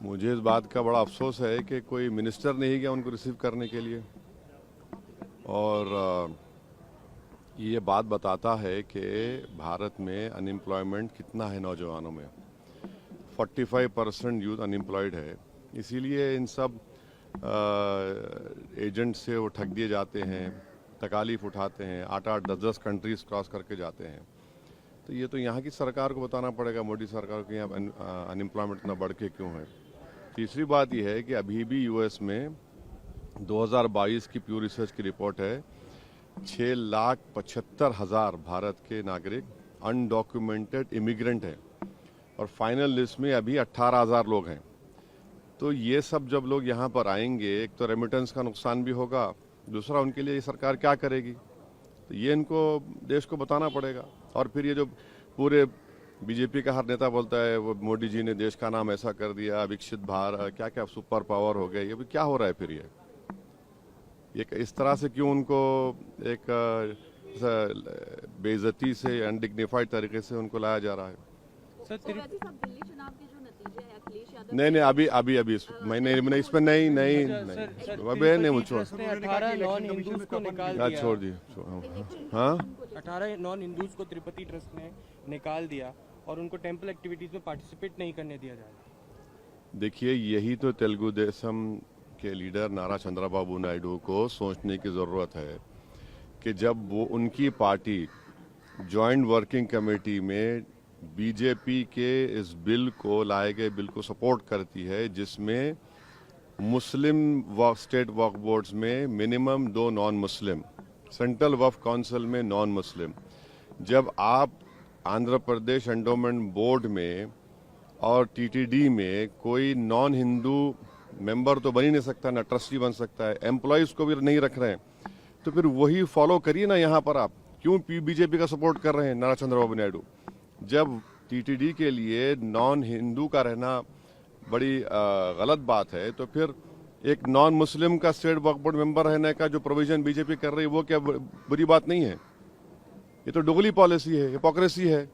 मुझे इस बात का बड़ा अफसोस है कि कोई मिनिस्टर नहीं गया उनको रिसीव करने के लिए। और ये बात बताता है कि भारत में अनएम्प्लॉयमेंट कितना है नौजवानों में। 45% यूथ अनएम्प्लॉयड है। इसीलिए इन सब एजेंट से वो ठग दिए जाते हैं, तकालीफ उठाते हैं, 8-8, 10-10 कंट्रीज क्रॉस करके जाते हैं। तो ये तो यहाँ की सरकार को बताना पड़ेगा, मोदी सरकार को, यहाँ अनएम्प्लॉयमेंट इतना बढ़ के क्यों है। तीसरी बात यह है कि अभी भी यूएस में 2022 की प्यू रिसर्च की रिपोर्ट है, 6,75,000 भारत के नागरिक अनडॉक्यूमेंटेड इमिग्रेंट हैं और फाइनल लिस्ट में अभी 18,000 लोग हैं। तो ये सब जब लोग यहाँ पर आएंगे, एक तो रेमिटेंस का नुकसान भी होगा, दूसरा उनके लिए ये सरकार क्या करेगी, तो ये इनको देश को बताना पड़ेगा। और फिर ये जो पूरे बीजेपी का हर नेता बोलता है वो मोदी जी ने देश का नाम ऐसा कर दिया, विकसित भारत, क्या क्या सुपर पावर हो गए, ये भी क्या हो रहा है फिर ये इस तरह से क्यों उनको एक बेइज्जती से, अनडिग्निफाइड तरीके से उनको लाया जा रहा है। नहीं, अभी मैंने इसमें नहीं मुझे छोड़ दिए। हाँ, 18 नॉन हिंदूज को तिरुपति ट्रस्ट ने निकाल दिया और उनको टेंपल एक्टिविटीज में पार्टिसिपेट नहीं करने दिया जाएगा। देखिए, यही तो तेलुगु देशम के लीडर नारा चंद्रबाबू नायडू को सोचने की ज़रूरत है कि जब वो उनकी पार्टी जॉइंट वर्किंग कमेटी में बीजेपी के इस बिल को, लाए गए बिल को सपोर्ट करती है, जिसमें मुस्लिम स्टेट वक्फ बोर्ड्स में मिनिमम 2 नॉन मुस्लिम, सेंट्रल वक्फ काउंसिल में नॉन मुस्लिम, जब आप आंध्र प्रदेश एंडोमेंट बोर्ड में और टीटीडी में कोई नॉन हिंदू मेंबर तो बन ही नहीं सकता, ना ट्रस्टी बन सकता है, एम्प्लॉयज को भी नहीं रख रहे हैं, तो फिर वही फॉलो करिए ना। यहाँ पर आप क्यों बीजेपी का सपोर्ट कर रहे हैं नारा चंद्रबाबू नायडू? जब टीटीडी के लिए नॉन हिंदू का रहना बड़ी गलत बात है, तो फिर एक नॉन मुस्लिम का स्टेट वक्फ बोर्ड मेंबर रहने का जो प्रोविजन बीजेपी कर रही है, वो क्या बुरी बात नहीं है? ये तो डुगली पॉलिसी है, हिपोक्रेसी है।